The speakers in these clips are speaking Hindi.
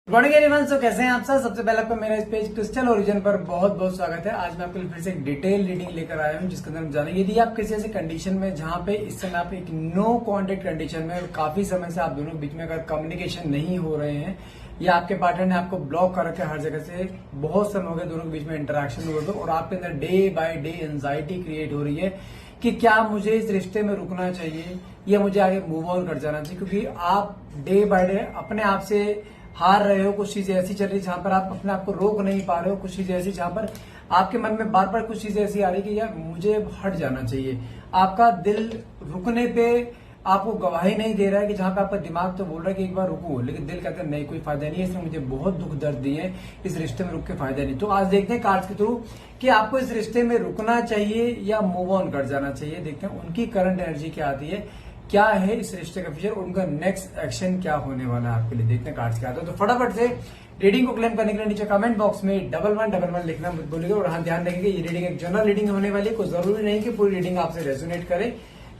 Good morning everyone. सो कैसे हैं आप सब। सबसे पहले आपका मेरा इस पेज क्रिस्टल ओरिजिन पर बहुत बहुत स्वागत है। आज मैं आपके लिए फिर से एक डिटेल रीडिंग लेकर आया हूं जिसके अंदर हम जानेंगे यदि आप किसी ऐसे कंडीशन में जहां पे इस समय आप एक नो कॉन्टेक्ट कंडीशन में और काफी समय से आप दोनों के बीच में अगर कम्युनिकेशन नहीं हो रहे हैं या आपके पार्टनर ने आपको ब्लॉक कर रखा है हर जगह से, बहुत समय हो गया दोनों के बीच में इंटरेक्शन हो रहा और आपके अंदर day by day anxiety create हो रही है कि क्या मुझे इस रिश्ते में रुकना चाहिए या मुझे आगे मूव ऑन कर जाना चाहिए, क्योंकि आप डे बाय डे अपने आप से हार रहे हो। कुछ चीजें ऐसी चल रही जहां पर आप अपने आप को रोक नहीं पा रहे हो, कुछ चीजें ऐसी जहां पर आपके मन में बार बार कुछ चीजें ऐसी आ रही कि यार मुझे हट जाना चाहिए। आपका दिल रुकने पे आपको गवाही नहीं दे रहा है कि जहां पे आपका दिमाग तो बोल रहा है कि एक बार रुको, लेकिन दिल कहता है नहीं कोई फायदा नहीं है, इसने मुझे बहुत दुख दर्द दिए, इस रिश्ते में रुक के फायदा नहीं। तो आज देखते हैं कार्ड्स के थ्रू कि आपको इस रिश्ते में रुकना चाहिए या मूव ऑन कर जाना चाहिए। देखते हैं उनकी करंट एनर्जी क्या आती है, क्या है इस रिश्ते का फ्यूचर, उनका नेक्स्ट एक्शन क्या होने वाला है आपके लिए। देखते हैं कार्ड्स क्या आता है। तो फटाफट से रीडिंग को क्लेम करने के लिए नीचे कमेंट बॉक्स में 1111 लिखना मत भूलिएगा। और हाँ, ध्यान रखिएगा ये रीडिंग एक जनरल रीडिंग होने वाली है, कोई जरूरी नहीं कि पूरी रीडिंग आपसे रेजोनेट करे।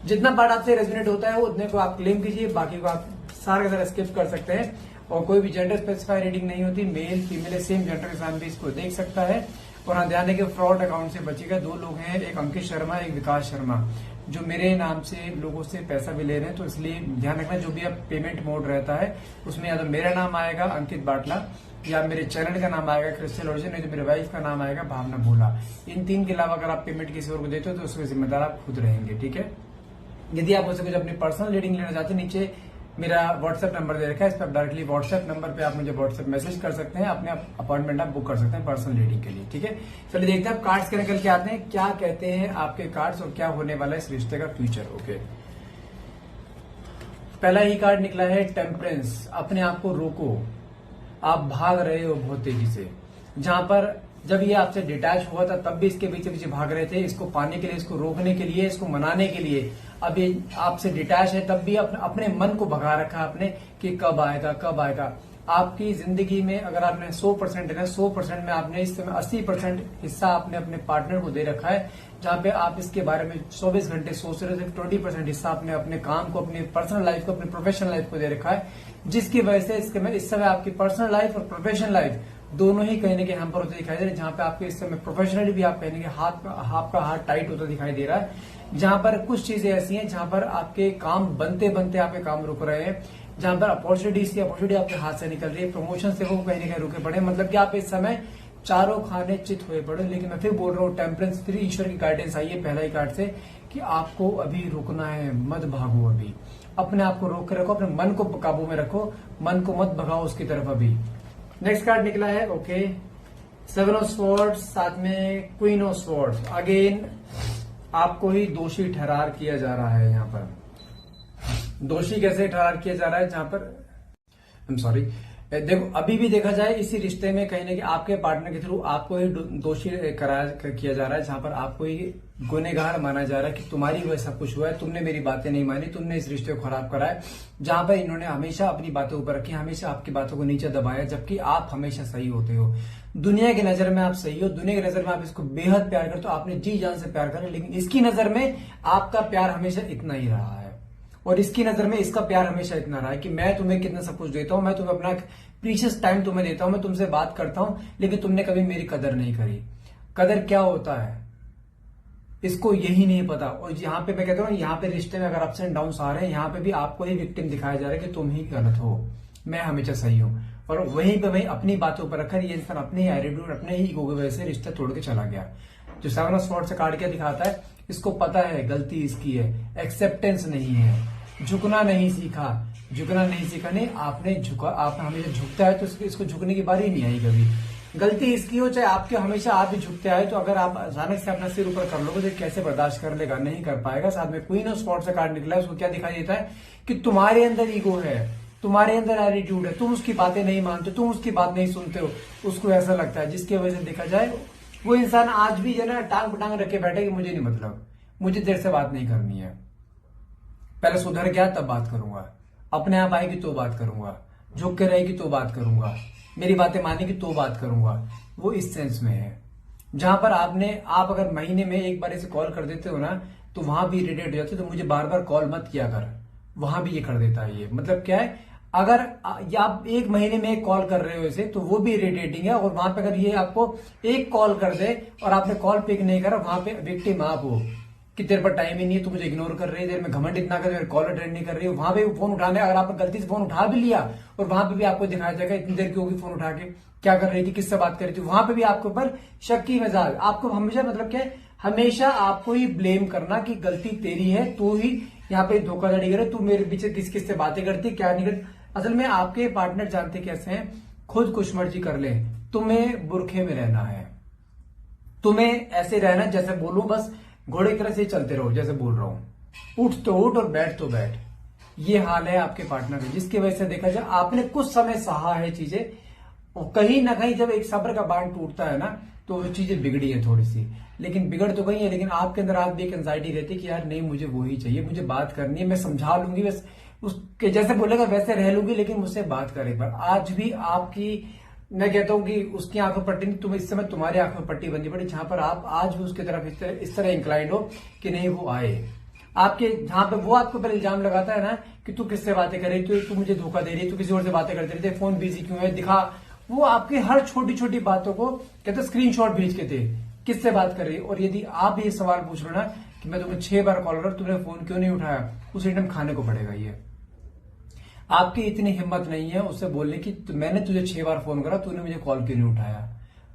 जितना पार्ट आपसे रेजोनेट होता है उतने को आप क्लेम कीजिए, बाकी को आप सारा के सारा स्किप कर सकते हैं। और कोई भी जेंडर स्पेसिफाई रीडिंग नहीं होती, मेल फीमेल सेम जेंडर के साथ भी इसको देख सकता है। और हाँ, ध्यान रखिए फ्रॉड अकाउंट से बचेगा। दो लोग हैं, एक अंकित शर्मा एक विकास शर्मा, जो मेरे नाम से लोगों से पैसा भी ले रहे हैं। तो इसलिए ध्यान रखना जो भी आप पेमेंट मोड रहता है उसमें या तो मेरा नाम आएगा अंकित बाटला या मेरे चैनल का नाम आएगा क्रिस्टल ओरिजिन, नहीं तो मेरे वाइफ का नाम आएगा भावना भोला। इन तीन के अलावा अगर आप पेमेंट किसी और को देते हो तो उसके जिम्मेदार आप खुद रहेंगे, ठीक है। यदि आप मुझसे कुछ अपनी पर्सनल रीडिंग लेना चाहते हैं, नीचे मेरा व्हाट्सएप नंबर दे रखा है, इस पर आप डायरेक्टली व्हाट्सएप नंबर पे आप मुझे व्हाट्सएप मैसेज कर सकते हैं, अपने अपॉइंटमेंट आप बुक कर सकते हैं पर्सनल रीडिंग के लिए, ठीक है। चलिए देखते हैं आप कार्ड्स के निकल के आते हैं, क्या कहते हैं आपके कार्ड्स और क्या होने वाला है इस रिश्ते का फ्यूचर। ओके, पहला ही कार्ड निकला है टेम्परेंस। अपने आप को रोको, आप भाग रहे हो बहुत तेजी से। जहां पर जब ये आपसे डिटैच हुआ था तब भी इसके पीछे पीछे भाग रहे थे, इसको पाने के लिए, इसको रोकने के लिए, इसको मनाने के लिए। अब ये आपसे डिटैच है तब भी अपने मन को भगा रखा आपने कि कब आएगा कब आएगा। आपकी जिंदगी में अगर आपने 100% है, 100% में आपने इस समय 80% हिस्सा आपने अपने पार्टनर को दे रखा है, जहां पे आप इसके बारे में 24 घंटे सोच रहे थे। 20% हिस्सा आपने अपने काम को, अपनी पर्सनल लाइफ को, अपनी प्रोफेशनल लाइफ को दे रखा है, जिसकी वजह से इस समय आपकी पर्सनल लाइफ और प्रोफेशनल लाइफ दोनों ही कहीं ना कहीं हम पर होते दिखाई दे रहे हैं। जहां पे आपके इस समय प्रोफेशनली भी आप कहेंगे आपका हाथ टाइट होता दिखाई दे रहा है। जहां पर कुछ चीजें ऐसी हैं जहां पर आपके काम बनते बनते आपके काम रुक रहे हैं, जहां पर अपॉर्चुनिटी आपके हाथ से निकल रही है, प्रमोशन से वो कहीं ना कहीं रुके पड़े, मतलब कि आप इस समय चारों खाने चित हुए पड़े। लेकिन मैं फिर बोल रहा हूँ टेम्परेंस 3 ईश्वर की गाइडेंस आई है पहला ही कार्ड से कि आपको अभी रुकना है, मत भागो। अभी अपने आप को रोक के रखो, अपने मन को काबू में रखो, मन को मत भगाओ उसकी तरफ अभी। नेक्स्ट कार्ड निकला है ओके 7 ऑफ स्वॉर्ड्स, साथ में क्वीन ऑफ स्वॉर्ड्स। अगेन आपको ही दोषी ठहरार किया जा रहा है। यहाँ पर दोषी कैसे ठहरार किया जा रहा है, जहां पर देखो अभी भी देखा जाए इसी रिश्ते में कहीं ना कहीं आपके पार्टनर के थ्रू आपको ही दोषी करार किया जा रहा है, जहां पर आपको ही गुनहगार माना जा रहा है कि तुम्हारी वजह सब कुछ हुआ है, तुमने मेरी बातें नहीं मानी, तुमने इस रिश्ते को खराब करा है। जहां पर इन्होंने हमेशा अपनी बातों ऊपर रखी, हमेशा आपकी बातों को नीचे दबाया, जबकि आप हमेशा सही होते हो। दुनिया की नजर में आप सही हो, दुनिया की नजर में आप इसको बेहद प्यार करते हो, आपने जी जान से प्यार करा, लेकिन इसकी नजर में आपका प्यार हमेशा इतना ही रहा है और इसकी नजर में इसका प्यार हमेशा इतना रहा है कि मैं तुम्हें कितना सब कुछ देता हूं, मैं तुम्हें अपना प्रीशियस टाइम तुम्हें देता हूं, मैं तुमसे बात करता हूं, लेकिन तुमने कभी मेरी कदर नहीं करी। कदर क्या होता है इसको यही नहीं पता। और यहाँ पे मैं कहता हूँ, यहाँ पे रिश्ते में अगर अप्स एंड डाउन्स आ रहे हैं, यहाँ पे भी आपको ही विक्टिम दिखाया जा रहा है कि तुम ही गलत हो, मैं हमेशा सही हूं। और वहीं पे वहीं अपनी बातों पर रखकर ये इंसान अपने ही एटीट्यूड, अपने ही ईगो की वजह से रिश्ता तोड़ के चला गया। जो 7 ऑफ स्वॉर्ड्स से कार्ड क्या दिखाता है, इसको पता है गलती इसकी है, एक्सेप्टेंस नहीं है, झुकना नहीं सीखा, झुकना नहीं सीखा नहीं, आपने हमेशा झुकता है तो इसको झुकने की बारी नहीं आई कभी। गलती इसकी हो चाहे आपके, हमेशा आप भी झुकते आए, तो अगर आप अचानक से अपना सिर ऊपर कर लोगे तो कैसे बर्दाश्त कर लेगा, नहीं कर पाएगा। साथ में क्वीन ऑफ स्वॉर्ड्स का कार्ड निकला है, उसको क्या दिखाई देता है कि तुम्हारे अंदर ईगो है, तुम्हारे अंदर एटीट्यूड है, तुम उसकी बातें नहीं मानते, तुम उसकी बात नहीं सुनते हो, उसको ऐसा लगता है, जिसकी वजह से देखा जाए वो इंसान आज भी जो है ना टांग पटांग रख के बैठे कि मुझे नहीं मतलब, मुझे देर से बात नहीं करनी है, पहले सुधर गया तब बात करूंगा, अपने आप आएगी तो बात करूंगा, झुक के रहेगी तो बात करूंगा, मेरी बातें मानेगी तो बात करूंगा। वो इस सेंस में है, जहां पर आप अगर महीने में एक बार इसे कॉल कर देते हो ना तो वहां भी इरिटेट हो जाते हो, तो मुझे बार बार कॉल मत किया कर, वहां भी ये कर देता है। ये मतलब क्या है, अगर या आप 1 महीने में एक कॉल कर रहे हो इसे, तो वो भी इरिटेटिंग है। और वहां पे अगर ये आपको एक कॉल कर दे और आपने कॉल पिक नहीं करा, वहां पे विक्टिम आप हो कि तेरे पर टाइम ही नहीं है, तू मुझे इग्नोर कर रही है, देर में घमंड इतना कर, कॉल अटेंड नहीं कर रही है। वहां पे फोन उठाने, अगर आपने गलती से फोन उठा भी लिया और वहां पे भी आपको दिखाया जाएगा इतनी देर क्यों होगी फोन उठा के, क्या कर रही थी, किससे बात कर रही थी, वहां पे भी आपके ऊपर शक की मजाक। आपको हमेशा मतलब क्या, हमेशा आपको ही ब्लेम करना कि गलती तेरी है, तू ही यहाँ पे धोखाधड़ी करे, तू मेरे पीछे किस किस से बातें करती, क्या नहीं करती। असल में आपके पार्टनर जानते कैसे हैं, खुद कुछ मर्जी कर ले, तुम्हें बुरखे में रहना है, तुम्हें ऐसे रहना जैसे बोलूं बस घोड़े की तरह से चलते रहो, जैसे बोल रहा हूं, उठ तो उठ और बैठ तो बैठ। ये हाल है आपके पार्टनर का, जिसकी वजह से देखा जाए आपने कुछ समय सहा है चीजें, और कहीं ना कहीं जब एक सब्र का बांध टूटता है ना, तो वो चीजें बिगड़ी है थोड़ी सी, लेकिन बिगड़ तो गई है। लेकिन आपके अंदर आज भी एक एंजाइटी रहती है कि यार नहीं, मुझे वो ही चाहिए, मुझे बात करनी है, मैं समझा लूंगी, बस उसके जैसे बोलेगा वैसे रह लूंगी, लेकिन मुझसे बात करे एक बार। आज भी आपकी, मैं कहता हूं कि उसकी आंखों पट्टी नहीं, तुम इस समय तुम्हारी आंखों में पट्टी बननी पड़ी, जहां पर आप आज भी उसकी तरफ इस तरह इंक्लाइंड हो कि नहीं वो आए आपके, जहां पे वो आपके ऊपर इल्जाम लगाता है ना कि तू किससे बातें कर रही, तू मुझे धोखा दे रही है, तू किसी और से बातें करती रहती है, फोन बिजी क्यों है, दिखा। वो आपकी हर छोटी छोटी बातों को कहते स्क्रीनशॉट भेज के थे किससे बात कर रही है। और यदि आप ये सवाल पूछ रहे हो ना कि मैं तुम्हें 6 बार कॉल कर, तुमने फोन क्यों नहीं उठाया, उसे एकदम खाने को पड़ेगा। ये आपकी इतनी हिम्मत नहीं है उससे बोलने की, मैंने तुझे 6 बार फोन करा, तूने मुझे कॉल क्यों नहीं उठाया।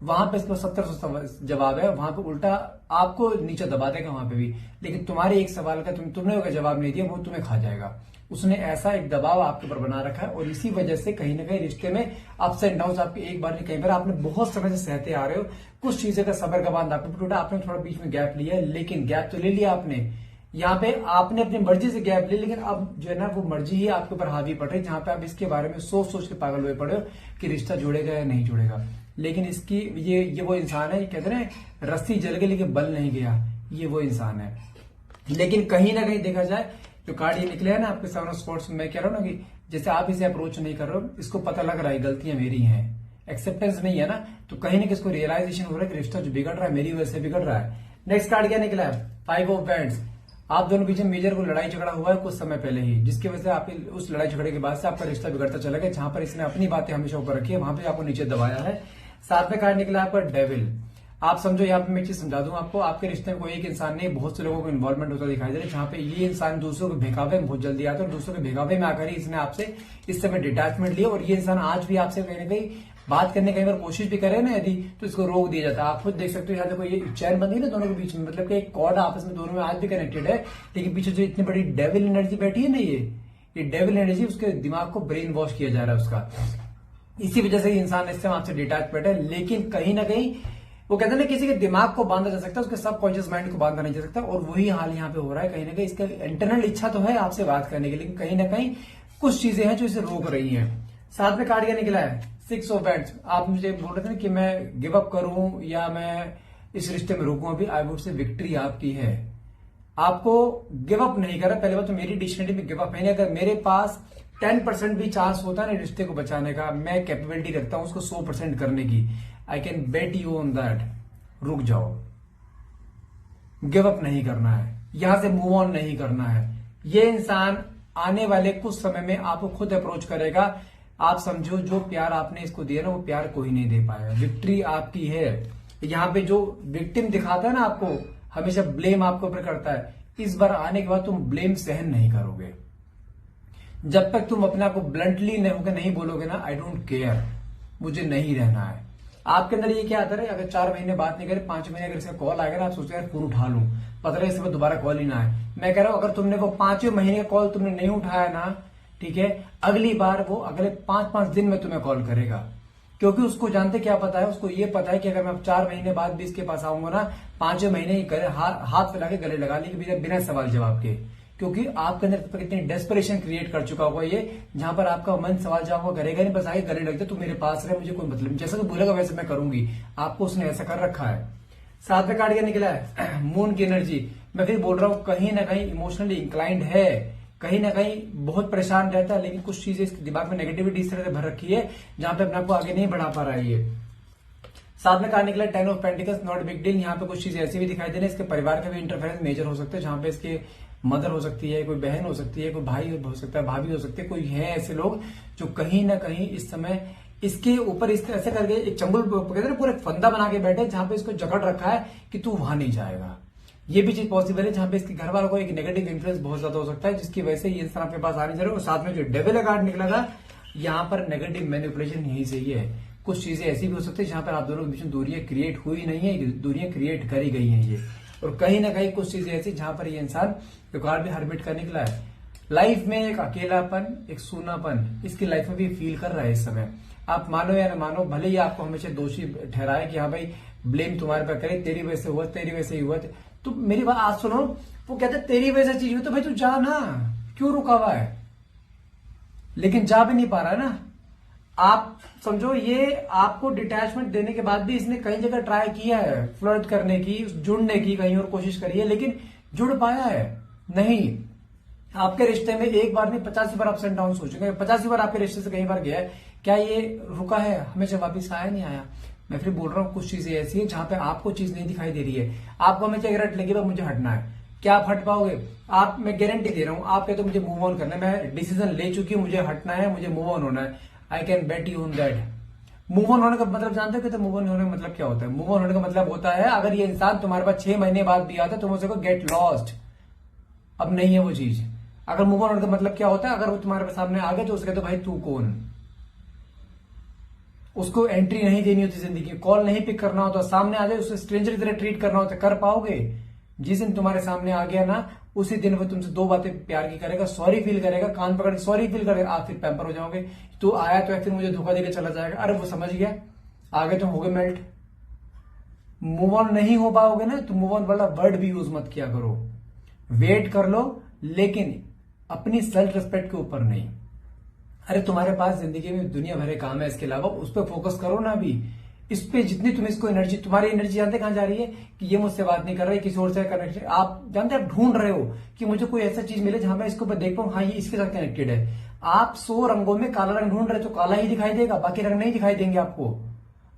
वहां पे इसका 70 जवाब है, वहां पे उल्टा आपको नीचे दबा देगा वहां पे भी। लेकिन तुम्हारे एक सवाल का तुमने अगर जवाब नहीं दिया, वो तुम्हें खा जाएगा। उसने ऐसा एक दबाव आपके ऊपर बना रखा है, और इसी वजह से कहीं ना कहीं रिश्ते में अप्स एंड डाउन आपके एक बार नहीं कई बार आपने बहुत समय से सहते आ रहे हो। कुछ चीजें का सबर का बांध आपने टूटा, आपने थोड़ा बीच में गैप लिया, लेकिन गैप तो ले लिया आपने, यहाँ पे आपने अपनी मर्जी से गैप ली, लेकिन अब जो है ना वो मर्जी ही आपके ऊपर हावी पड़ रही है, जहां पे आप इसके बारे में सोच सोच के पागल हुए पड़े हो कि रिश्ता जुड़ेगा या नहीं जुड़ेगा। लेकिन इसकी ये वो इंसान है, ये कहते हैं रस्सी जल गई लेकिन बल नहीं गया, ये वो इंसान है। लेकिन कहीं ना कहीं देखा जाए, जो कार्ड ये निकले है ना आपके 7 ऑफ स्पोर्ट्स, मैं कह रहा हूं ना कि जैसे आप इसे अप्रोच नहीं कर रहे हो, इसको पता लग रहा है गलतियां मेरी हैं, एक्सेप्टेंस नहीं है ना, तो कहीं ना कहीं इसको रियलाइजेशन हो रहा है कि रिश्ता जो बिगड़ रहा है मेरी वजह से बिगड़ रहा है। नेक्स्ट कार्ड क्या निकला है, 5 ऑफ वैंड्स। आप दोनों बीच में मेजर को लड़ाई झगड़ा हुआ है कुछ समय पहले ही, जिसकी वजह से आप उस लड़ाई झगड़े के बाद से आपका रिश्ता बिगड़ता चला गया। जहां पर इसने अपनी बातें हमेशा ऊपर रखी है, वहां पे आपको नीचे दबाया है। साथ में कार्ड निकला आपका डेविल। आप समझो, यहाँ पे मैं चीज समझा दूं आपको, आपके रिश्ते में कोई एक इंसान नहीं, बहुत से लोगों को इन्वॉल्वमेंट होता दिखाई दे रहा है, जहां पे ये इंसान दूसरों के भेगावे में बहुत जल्दी आता है, और दूसरों के भेगावे में आकर ही इसने आपसे इस समय डिटैचमेंट लिया। और ये इंसान आज भी आपसे कहीं ना कहीं बात करने कई बार कोशिश भी करे ना यदि, तो इसको रोक दिया जाता है। आप खुद देख सकते हो, यहाँ देखो ये चैन बन गई ना दोनों के बीच में, मतलब कि एक कॉर्ड आपस में दोनों में आज भी कनेक्टेड है, लेकिन पीछे जो इतनी बड़ी डेविल एनर्जी बैठी है ना, ये डेविल एनर्जी, उसके दिमाग को ब्रेन वॉश किया जा रहा है उसका। इसी वजह से इंसान इस समय आपसे डिटैच बैठा है। लेकिन कहीं ना कहीं वो कहते हैं ना, किसी के दिमाग को बांधा जा सकता है, उसके सबकॉन्शियस माइंड को बांधा नहीं जा सकता, और वही हाल यहाँ पे हो रहा है। कहीं ना कहीं इसका इंटरनल इच्छा तो है आपसे बात करने की, लेकिन कहीं ना कहीं कुछ चीजें हैं जो इसे रोक रही हैं। साथ में कार्ड क्या निकला है, 6 ऑफ वैंड्स। आप मुझे बोल रहे थे कि मैं गिव अप करूं या मैं इस रिश्ते में रुकूं, अभी आई वुड से विक्ट्री आपकी है। आपको गिव अप नहीं करा, पहले बात तो मेरी डिक्शनरी में गिव अप है नहीं। अगर मेरे पास 10% भी चांस होता है ना रिश्ते को बचाने का, मैं कैपेबिलिटी रखता हूं उसको 100% करने की, I can bet you on that. रुक जाओ, गिव अप नहीं करना है, यहां से मूव ऑन नहीं करना है। ये इंसान आने वाले कुछ समय में आपको खुद अप्रोच करेगा। आप समझो, जो प्यार आपने इसको दिया ना, वो प्यार कोई नहीं दे पाया। विक्ट्री आपकी है। यहाँ पे जो विक्टिम दिखाता है ना आपको, हमेशा ब्लेम आपके ऊपर करता है, इस बार आने के बाद तुम ब्लेम सहन नहीं करोगे। जब तक तुम अपने आप को ब्लंटली नहीं बोलोगे ना, आई डोंट केयर, मुझे नहीं रहना है। आपके अंदर ये क्या आता है, अगर 4 महीने बात नहीं करे, 5 महीने अगर इसका कॉल आएगा ना, आप सोचते हैं फोन उठा लूं, पता नहीं इसमें दोबारा कॉल ही ना आए। मैं कह रहा हूं, अगर तुमने वो 5वें महीने का कॉल तुमने नहीं उठाया ना, ठीक है, अगली बार वो अगले 5-5 दिन में तुम्हें कॉल करेगा, क्योंकि उसको जानते क्या पता है, उसको ये पता है कि अगर मैं 4 महीने बाद भी इसके पास आऊंगा ना, 5वें महीने ही हाथ फैला के गले लगा लेंगे बिना सवाल जवाब के, क्योंकि आपके अंदर कितनी डेस्परेशन क्रिएट कर चुका होगा ये, जहां पर आपका मन सवाल जवाब करेगा नहीं, बस आगे गले लगते तू मेरे पास रहे, मुझे कोई मतलब, जैसा तो बोलेगा वैसे मैं करूंगी। आपको उसने ऐसा कर रखा है। 7 में कार्ड क्या निकला है, मून की एनर्जी। मैं फिर बोल रहा हूं, कहीं ना कहीं इमोशनली इंक्लाइंड है, कहीं ना कहीं बहुत परेशान रहता है, लेकिन कुछ चीजें इसके दिमाग में नेगेटिविटी इस तरह से भर रखी है, जहां पे अपने आप को आगे नहीं बढ़ा पा रहा है ये। 7 में कार्ड निकला 10 of pentacles, not big deal. यहाँ पे कुछ चीजें ऐसी भी दिखाई दे रही है, इसके परिवार का भी इंटरफेरेंस मेजर हो सकता है, जहां पे इसके मदर हो सकती है, कोई बहन हो सकती है, कोई भाई हो सकता है, भाभी हो सकती है, कोई है ऐसे लोग जो कहीं ना कहीं इस समय इसके ऊपर इस तरह से करके एक चंगुल कहते हैं ना, पूरे फंदा बना के बैठे जहां पे इसको जकड़ रखा है कि तू वहां नहीं जाएगा। ये भी चीज पॉसिबल है जहां पे इसके घर वालों को एक नेगेटिव इन्फ्लुएंस बहुत ज्यादा हो सकता है, जिसकी वजह से ये इंसान आपके पास आने जा रहा है। और साथ में जो डेविल का कार्ड निकला था, यहाँ पर नेगेटिव मैनिपुलेशन यहीं से ही है। कुछ चीजें ऐसी भी हो सकती है जहां पर आप दोनों के बीच में दूरियां क्रिएट हुई नहीं है, दूरियां क्रिएट करी गई हैं ये। और कहीं ना कहीं कुछ चीजें ऐसी जहां पर ये इंसान जो कार्ड भी हरमिट का निकला है, लाइफ में एक अकेलापन, एक सूनापन इसकी लाइफ में भी फील कर रहा है इस समय। आप मानो या न मानो, भले ही आपको हमेशा दोषी ठहराए कि हाँ भाई ब्लेम तुम्हारे पर करे, तेरी वजह से हुआ, तेरी वजह से ही हुआ, तो मेरी बात आज सुनो। वो कहते तेरी वजह से चीज हुई तो भाई तू जा ना, क्यों रुका हुआ है? लेकिन जा भी नहीं पा रहा है ना। आप समझो ये आपको डिटैचमेंट देने के बाद भी इसने कई जगह ट्राई किया है फ्लर्ट करने की, जुड़ने की कहीं और कोशिश करी है, लेकिन जुड़ पाया है नहीं। आपके रिश्ते में एक बार नहीं 85 बार अप्स एंड डाउन हो चुके हैं, 85 बार आपके रिश्ते से कई बार गया है। क्या ये रुका है? हमेशा वापिस आया नहीं आया? मैं फिर बोल रहा हूँ कुछ चीजें ऐसी है जहां पे आपको चीज नहीं दिखाई दे रही है। आपको हमेशा रट लगी भाई मुझे हटना है, क्या आप हट पाओगे? आप, मैं गारंटी दे रहा हूं, आप कहते तो मुझे मूव ऑन करना है, मैं डिसीजन ले चुकी हूं, मुझे हटना है, मुझे मूव ऑन होना है। I can bet you on that. Move on होने का मतलब जानते हो? मूव ऑन होने का मतलब क्या होता है? मूव ऑन होने का मतलब होता है अगर ये इंसान तुम्हारे पास 6 महीने बाद भी आता है तुम उसे को गेट लॉस्ट, अब नहीं है वो चीज। अगर मूव ऑन होने का मतलब क्या होता है? अगर वो तुम्हारे सामने आ गया तो उसे कहते भाई तू कौन? उसको एंट्री नहीं देनी होती जिंदगी, कॉल नहीं पिक करना होता, सामने आ जाए उसे स्ट्रेंजर की तरह ट्रीट करना होता। कर पाओगे? जिस दिन तुम्हारे सामने आ गया ना, उसी दिन वो तुमसे 2 बातें प्यार की करेगा, सॉरी फील करेगा, कान पकड़ के सॉरी फील करेगा, आप फिर पैम्पर हो जाओगे। तू आया तो फिर मुझे धोखा देकर चला जाएगा। अरे वो समझ गया, आगे तो हो गए मेल्ट। मूव ऑन नहीं हो पाओगे ना तो मूव ऑन वाला वर्ड भी यूज मत किया करो। वेट कर लो, लेकिन अपनी सेल्फ रिस्पेक्ट के ऊपर नहीं। अरे तुम्हारे पास जिंदगी में दुनिया भरे काम है, इसके अलावा उस पर फोकस करो ना। अभी इस पे जितनी तुम इसको एनर्जी, तुम्हारी एनर्जी जानते कहां जा रही है? कि ये मुझसे बात नहीं कर रहा है, किसी और से कनेक्टेड। आप जानते आप ढूंढ रहे हो कि मुझे कोई ऐसा चीज मिले जहां मैं इसके ऊपर देख पाऊं, हाँ ये इसके साथ कनेक्टेड है। आप 100 रंगों में काला रंग ढूंढ रहे हो तो काला ही दिखाई देगा, बाकी रंग नहीं दिखाई देंगे आपको।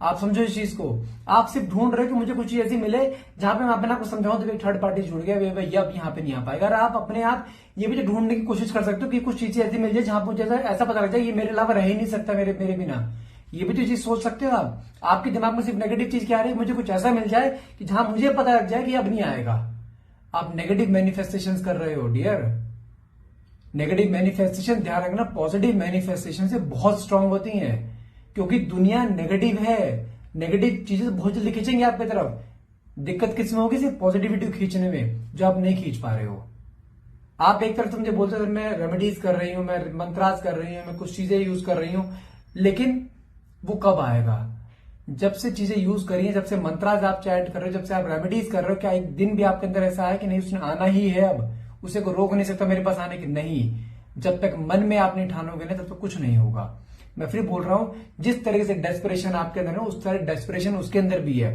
आप समझो इस चीज को। आप सिर्फ ढूंढ रहे हो कि मुझे कुछ चीज ऐसी मिले जहां पे मैं अपने आप को समझाऊं तो थर्ड पार्टी जुड़ गया, भैया अब यहाँ पे नहीं आ पाएगा। अगर आप अपने आप ये भी ढूंढने की कोशिश कर सकते हो कि कुछ चीजें ऐसी मिल जाए जहां मुझे ऐसा पता लग जाए ये मेरे अलावा रह ही नहीं सकता मेरे बिना। ये भी तो चीज सोच सकते हो आप। आपके दिमाग में सिर्फ नेगेटिव चीज क्या आ रही है? मुझे कुछ ऐसा मिल जाए कि जहां मुझे पता लग जाए कि अब नहीं आएगा। आप नेगेटिव मैनिफेस्टेशन कर रहे हो डियर। नेगेटिव मैनिफेस्टेशन, ध्यान रखना, पॉजिटिव मैनिफेस्टेशन से बहुत स्ट्रांग होती हैं, क्योंकि दुनिया नेगेटिव है। नेगेटिव चीजें बहुत जल्दी खींचेंगे आपकी तरफ। दिक्कत किसमें होगी? सिर्फ पॉजिटिविटी खींचने में, जो आप नहीं खींच पा रहे हो। आप एक तरफ मुझे बोलते हो मैं रेमेडीज कर रही हूं, मैं मंत्रास कर रही हूं, मैं कुछ चीजें यूज कर रही हूं, लेकिन वो कब आएगा? जब से चीजें यूज करी है, जब से मंत्रास आप चैंट कर रहे हो, जब से आप रेमेडीज कर रहे हो, क्या एक दिन भी आपके अंदर ऐसा है कि नहीं उसने आना ही है, अब उसे को रोक नहीं सकता मेरे पास आने की? नहीं। जब तक मन में आप नहीं ठानोगे ना तब तक कुछ नहीं होगा। मैं फिर बोल रहा हूं, जिस तरीके से डेस्परेशन आपके अंदर है उस तरह डेस्परेशन उसके अंदर भी है,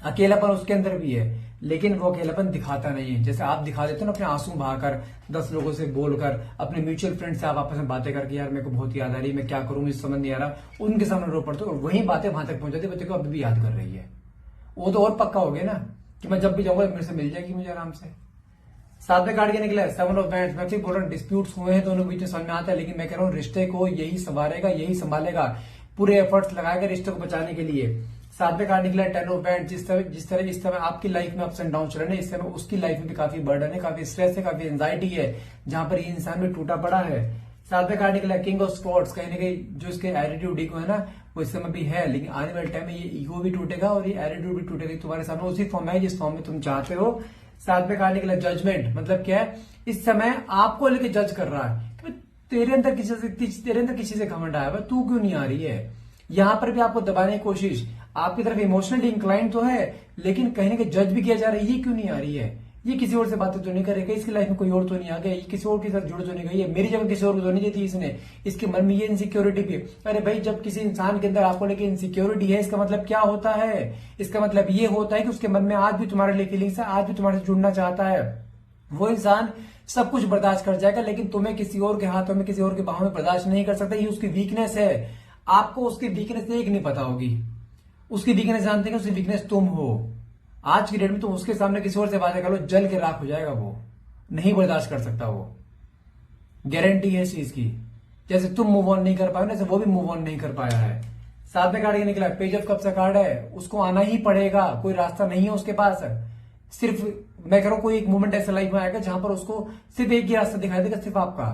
अकेलापन उसके अंदर भी है, लेकिन वो अकेलापन दिखाता नहीं है। जैसे आप दिखा देते हो ना अपने आंसू बहाकर, 10 लोगों से बोलकर, अपने म्यूचुअल फ्रेंड से आप आपस में बातें करके, यार मेरे को बहुत याद आ रही है, मैं क्या करूं मुझे समझ नहीं आ रहा, उनके सामने रो पड़ते हो और वही बातें वहां तक पहुंच जाती है, बच्चे को अभी भी याद कर रही है। वो तो और पक्का हो गया ना कि मैं जब भी जाऊंगा मेरे से मिल जाएगी मुझे आराम से। साथ में काट के निकला 7 ऑफ बैंड्स। मैं फिर बोल रहा हूँ डिस्प्यूट्स हुए हैं दोनों के बीच में, समझ में आता है, लेकिन मैं कह रहा हूँ रिश्ते को यही संवारेगा, यही संभालेगा, पूरे एफर्ट्स लगाएगा रिश्ते को बचाने के लिए। साथ में कार्ड निकला 10 ऑफ बैंड्स। जिस तरह इस समय आपकी लाइफ में अप्स एंड डाउन चल रहे हैं, इस समय उसकी लाइफ में भी काफी बर्डन है, काफी स्ट्रेस है, काफी एंजाइटी है, जहां पर ये इंसान भी टूटा पड़ा है। साथ में कार्ड निकला किंग ऑफ स्पोर्ट्स। कहीं ना कहीं जो इसके एटीट्यूड ईगो है ना वो इस समय भी है, लेकिन आने वाले टाइम में ये ईगो भी टूटेगा और ये एटीट्यूड भी टूटेगा। तुम्हारे सामने उसी फॉर्म में जिस फॉर्म में तुम चाहते हो। साथ में कार्ड निकला जजमेंट। मतलब क्या है? इस समय आपको लेके जज कर रहा है कि तेरे अंदर किसी से घमंड आया, तू क्यों नहीं आ रही है? यहां पर भी आपको दबाने की कोशिश, आपकी तरफ इमोशनली इंक्लाइंड तो है, लेकिन कहीं ना कहीं जज भी किया जा रहा है, ये क्यों नहीं आ रही है? ये किसी और से बातें तो नहीं करेगा, इसकी लाइफ में कोई और तो नहीं आ गया, ये किसी और के साथ जुड़ तो नहीं गई है, मेरी जगह किसी और को तो नहीं देती इसने, इसके मन में ये इनसिक्योरिटी भी। अरे भाई, जब किसी इंसान के अंदर आपको लेके इनसिक्योरिटी है, इसका मतलब क्या होता है? इसका मतलब ये होता है कि उसके मन में आज भी तुम्हारे लिए फीलिंग्स है, आज भी तुम्हारे से जुड़ना चाहता है। वो इंसान सब कुछ बर्दाश्त कर जाएगा, लेकिन तुम्हें किसी और के हाथों में, किसी और के बाहों में बर्दाश्त नहीं कर सकता। ये उसकी वीकनेस है। आपको उसकी वीकनेस एक नहीं पता होगी। उसकी वीकनेस जानते हैं कि उसकी वीकनेस तुम हो। आज की डेट में तुम उसके सामने किसी और से बातें कर लो, जल के राख हो जाएगा वो। नहीं बर्दाश्त कर सकता वो, गारंटी है इस चीज की। जैसे तुम मूव ऑन नहीं कर पाए ना, जैसे वो भी मूव ऑन नहीं कर पाया है। 7वें कार्ड ये निकला, पेज ऑफ कप्स का कार्ड है, उसको आना ही पड़ेगा, कोई रास्ता नहीं है उसके पास। सिर्फ मैं कह रहा हूं कोई एक मोमेंट ऐसा लाइफ में आएगा जहां पर उसको सिर्फ एक ही रास्ता दिखाई देगा, सिर्फ आपका।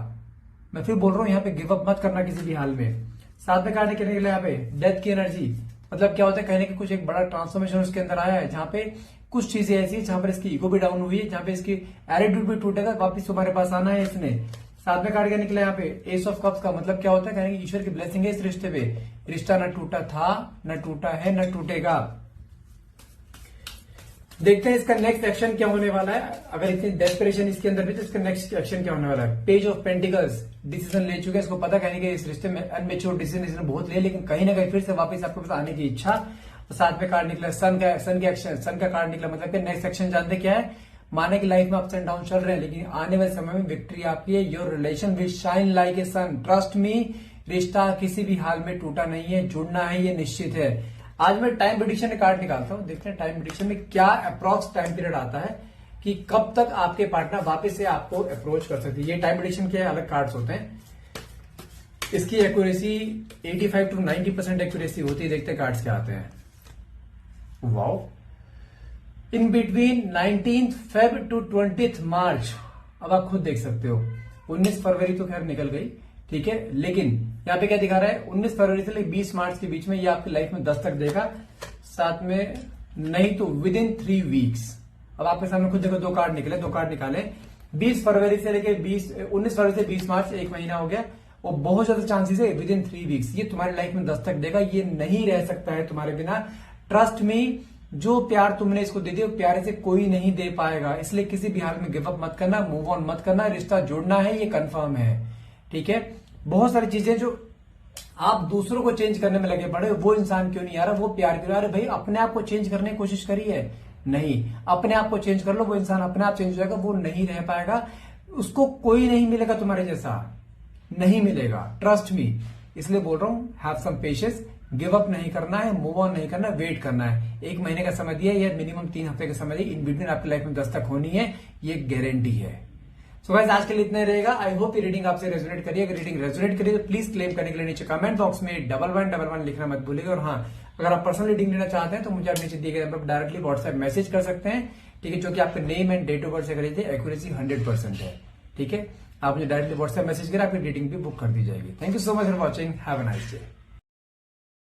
मैं फिर बोल रहा हूं यहाँ पे गिव अप मत करना किसी भी हाल में। 7वें कार्ड क्या निकला यहाँ पे, डेथ की एनर्जी। मतलब क्या होता है, कहने की कुछ एक बड़ा ट्रांसफॉर्मेशन उसके अंदर आया है, जहां पे कुछ चीजें ऐसी है जहां पर इसकी ईगो भी डाउन हुई है, जहां पे इसकी एटीट्यूड भी टूटेगा, वापिस तुम्हारे पास आना है इसने। 7वें कार्ड क्या निकला यहाँ पे, एस ऑफ कप्स का। मतलब क्या होता है, कहने की ईश्वर की ब्लेसिंग है इस रिश्ते पे, रिश्ता न टूटा था, न टूटा है, न टूटेगा। देखते हैं इसका नेक्स्ट एक्शन क्या होने वाला है। अगर इतनी डेस्परेशन इसके अंदर भी, तो इसका नेक्स्ट एक्शन क्या होने वाला है। पेज ऑफ पेंटिकल्स, डिसीजन ले चुके हैं, इसको पता कहने के इस रिश्ते में अनमेच्योर डिसीजन इसने बहुत ले, लेकिन कहीं ना कहीं फिर से वापस आपके पास आने की इच्छा। और 7वें कार्ड निकला सन के एक्शन, सन का कार्ड निकला। मतलब नेक्स्ट एक्शन जानते क्या है, माने की लाइफ में अप्स एंड डाउन चल रहे हैं, लेकिन आने वाले समय में विक्ट्री आपकी है। Your relation will shine like a sun, trust me. रिश्ता किसी भी हाल में टूटा नहीं है, जुड़ना है, ये निश्चित है। आज मैं टाइम प्रेडिक्शन कार्ड निकालता हूं, देखते हैं टाइम प्रेडिक्शन में क्या अप्रॉक्स टाइम पीरियड आता है कि कब तक आपके पार्टनर वापस से आपको अप्रोच कर सकती है। ये टाइम प्रेडिक्शन के अलग कार्ड्स होते हैं, इसकी एक्यूरेसी 85 to 90% एक्यूरेसी होती है। देखते हैं कार्ड्स क्या आते हैं। Wow, in between 19th Feb to 20th March। अब आप खुद देख सकते हो, 19 फरवरी तो खैर निकल गई, ठीक है, लेकिन यहाँ पे क्या दिखा रहा है, 19 फरवरी से लेकर 20 मार्च के बीच में ये आपकी लाइफ में दस्तक देगा। साथ में नहीं तो विद इन 3 वीक्स। अब आपके सामने खुद देखो, दो कार्ड निकाले। 19 फरवरी से 20 मार्च, 1 महीना हो गया, और बहुत ज्यादा चांसेस है विद इन 3 वीक्स ये तुम्हारी लाइफ में दस्तक देगा। ये नहीं रह सकता है तुम्हारे बिना, ट्रस्ट मी। जो प्यार तुमने इसको दे दिया, प्यारे से कोई नहीं दे पाएगा। इसलिए किसी भी हाल में गिव अप मत करना, मूव ऑन मत करना, रिश्ता जोड़ना है, ये कंफर्म है, ठीक है। बहुत सारी चीजें जो आप दूसरों को चेंज करने में लगे पड़े, वो इंसान क्यों नहीं आ रहा, वो प्यार क्यों आ रहा है। भाई अपने आप को चेंज करने की कोशिश करिए, नहीं, अपने आप को चेंज कर लो, वो इंसान अपने आप चेंज हो जाएगा, वो नहीं रह पाएगा। उसको कोई नहीं मिलेगा तुम्हारे जैसा, नहीं मिलेगा, ट्रस्ट मी। इसलिए बोल रहा हूं, have some patience, give up नहीं करना है, मूव ऑन नहीं करना, वेट करना है। 1 महीने का समय दिया या मिनिमम 3 हफ्ते का समय दिया, इन बिटवीन आपकी लाइफ में दस्तक होनी है, ये गारंटी है। सो गाइस, आज के लिए इतना ही रहेगा। आई होप ये रीडिंग आपसे रेजोनेट करिए। अगर रीडिंग रेजोनेट करिए तो प्लीज क्लेम करने के लिए नीचे कमेंट बॉक्स में 1111 लिखना मत भूलिएगा। और हाँ, अगर आप पर्सनल रीडिंग लेना चाहते हैं तो मुझे आप नीचे दिए गए नंबर पर डायरेक्टली व्हाट्सएप मैसेज कर सकते हैं, ठीक है, जो कि आपके name and date of birth से करिए, एक्यूरेसी 100% है, ठीक है। आप मुझे डायरेक्टली व्हाट्सएप मैसेज करें, आपकी रीडिंग भी बुक कर दी जाएगी। Thank you so much for watching, have a nice day.